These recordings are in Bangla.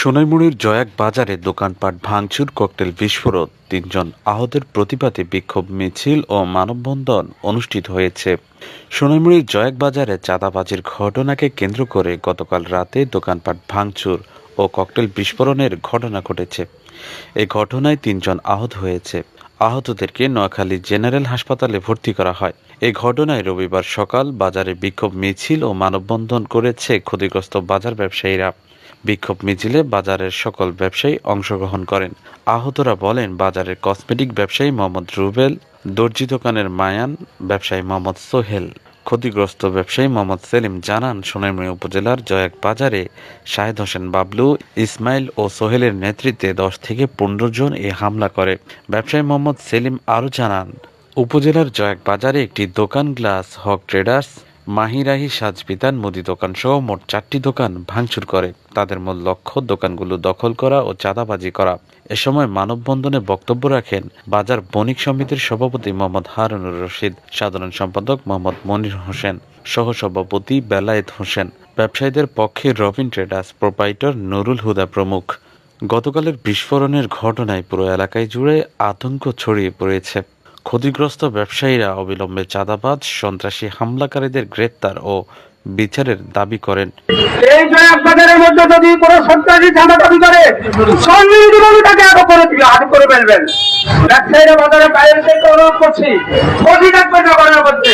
সোনাইমুড়ির জয়াক বাজারে দোকানপাট ভাঙচুর, ককটেল বিস্ফোরণ, ৩ জন আহতের প্রতিবাদে বিক্ষোভ মিছিল ও মানববন্ধন অনুষ্ঠিত হয়েছে। সোনাইমুড়ির জয়াক বাজারে চাঁদাবাজির ঘটনাকে কেন্দ্র করে গতকাল রাতে দোকানপাট ভাঙচুর ও ককটেল বিস্ফোরণের ঘটনা ঘটেছে। এই ঘটনায় ৩ জন আহত হয়েছে। আহতদেরকে নোয়াখালী জেনারেল হাসপাতালে ভর্তি করা হয়। এই ঘটনায় রবিবার সকাল বাজারে বিক্ষোভ মিছিল ও মানববন্ধন করেছে ক্ষতিগ্রস্ত বাজার ব্যবসায়ীরা। বিক্ষোভ মিছিলে বাজারের সকল ব্যবসায়ী অংশগ্রহণ করেন। আহতরা বলেন, বাজারের কসমেটিক ব্যবসায়ী মোহাম্মদ রুবেল, দর্জি দোকানের মায়ান, ব্যবসায়ী মোহাম্মদ সোহেল। ক্ষতিগ্রস্ত ব্যবসায়ী মোহাম্মদ সেলিম জানান, সোনাইমুড়ি উপজেলার জয়াক বাজারে শাহেদ হোসেন বাবলু, ইসমাইল ও সোহেলের নেতৃত্বে 10 থেকে 15 জন এ হামলা করে। ব্যবসায়ী মোহাম্মদ সেলিম আরও জানান, উপজেলার জয়াক বাজারে একটি দোকান গ্লাস হক ট্রেডার্স, মাহিরাহি সাজবিতান মুদি দোকান সহ মোট 4টি দোকান ভাঙচুর করে। তাদের মূল লক্ষ্য দোকানগুলো দখল করা ও চাঁদাবাজি করা। এ সময় মানববন্ধনে বক্তব্য রাখেন বাজার বণিক সমিতির সভাপতি মোহাম্মদ হারুনুর রশিদ, সাধারণ সম্পাদক মোহাম্মদ মনির হোসেন, সহসভাপতি বেলায়েত হোসেন, ব্যবসায়ীদের পক্ষে রবিন ট্রেডার্স প্রোপাইটর নুরুল হুদা প্রমুখ। গতকালের বিস্ফোরণের ঘটনায় পুরো এলাকায় জুড়ে আতঙ্ক ছড়িয়ে পড়েছে। ক্ষতিগ্রস্ত ব্যবসায়ীরা অবিলম্বে চাঁদাবাজ, সন্ত্রাসী হামলাকারীদের গ্রেপ্তার ও বিচারের দাবি করেন। এই জয়াক বাজারের মধ্যে যদি কোনো সন্ত্রাসী চাঁদা দাবি করে, সন্নিহিতভাবে তাকে আটক করে ফেলবেন। ব্যবসায়ীরা বাজারে বাইরে থেকে অনুরোধ করছি, ক্ষতি থাকবে জগনের মধ্যে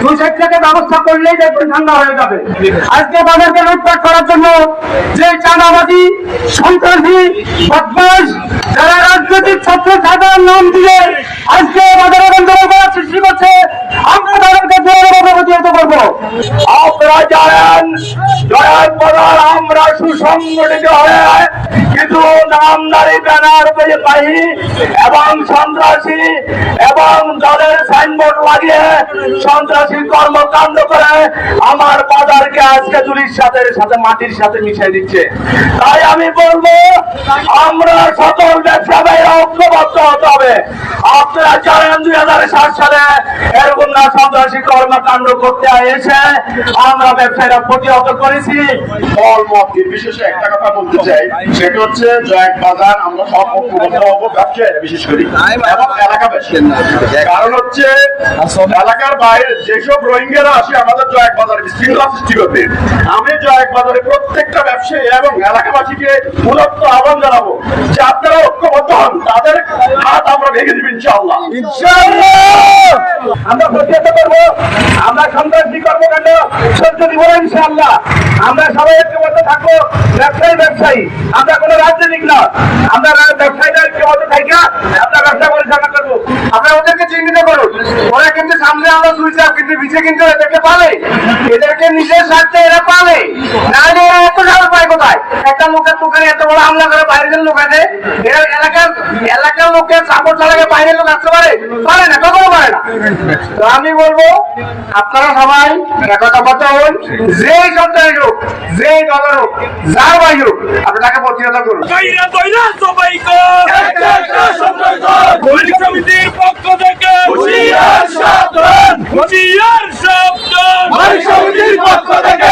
2 সাইড থেকে ব্যবস্থা করলেই দেখবেন ঠান্ডা হয়ে যাবে। আজকে বাজারকে লুটপাট করার জন্য যে চাঁদাবাজি, সন্ত্রাসী, বদমাশ যারা রাজনৈতিক ছাত্র সাধারণ নাম দিয়ে আজকে বাজারে গন্ডগোল করার সৃষ্টি করছে, আমরা তাদেরকে জোরালোভাবে প্রতিহত করবো। আপনারা জানেন জয়াক বাজার আমরা সুসংগঠিত হয়ে কিছু নামদারি ব্যানার বাহিনী এবং সন্ত্রাসী এবং দলের সাইনবোর্ড লাগিয়ে সন্ত্রাসী কর্মকাণ্ড করে আমার বাজারকে আজকে চুরির সাথে মাটির সাথে মিশিয়ে দিচ্ছে। তাই আমি বলবো, আমরা সকল ব্যবসায়ীরা ঐক্যবদ্ধ হতে হবে। আপনারা জানেন 2007 সালে এরকম না সন্ত্রাসী কর্মকাণ্ড করতে এসে আমরা ব্যবসায়ীরা প্রতিহত করেছি। বিশেষে একটা কথা বলতে চাই, সেটা হচ্ছে জয়াক বাজার আমরা সব ঐক্যবদ্ধ হবো, ব্যবসায়ীরা বিশেষ করে এবং এলাকাবাসী। কারণ হচ্ছে এলাকার বাইরে যেসব রোহিঙ্গারা আসে আমাদের জয়াক বাজারে বিশৃঙ্খলা সৃষ্টি করতে, আমি জয়াক বাজারে প্রত্যেকটা ব্যবসায়ী এবং এলাকাবাসীকে মূলত আহ্বান জানাবো যে আপনারা ঐক্যবদ্ধ হন, তাদের হাত আমরা ভেঙে দিব ইনশাআল্লাহ। আমরা প্রতিহত করবো, আমরা সন্ত্রাসী কর্মকাণ্ড সহ্য দিব না ইনশাআল্লাহ। আমরা সবাই ঐক্যবদ্ধ থাকবো, ব্যবসায়ী আমরা কোনো রাজনৈতিক না, আমরা ব্যবসায়ীরা ঐক্যবদ্ধ থাকি, আমরা ব্যবসা পরিচালনা করবো। আপনারা ওদেরকে চিহ্নিত করুন, ওরা কিন্তু সামনে আমরা চুরিচাপ, কিন্তু পিছিয়ে কিন্তু এদেরকে পাবে, এদেরকে নিজের স্বার্থে এরা পাবে। নাহলে এরা এত সাহস পায় কোথায়? একটা লোকের দোকানে এত বড় হামলা করে বাইরের লোক আছে, এরা এলাকার লোকের সাপোর্ট ছাড়া বাইরের লোক আসতে পারে না, কখনো পারে না। তো আমি বলবো, আপনারা সবাই একতাবদ্ধ হন, যেই সন্ত্রাসী হোক, যেই দলের হোক, যার ভাই হোক, আপনি তাকে প্রতিহত করুন। সমিতির পক্ষ থেকে সমিতির পক্ষ থেকে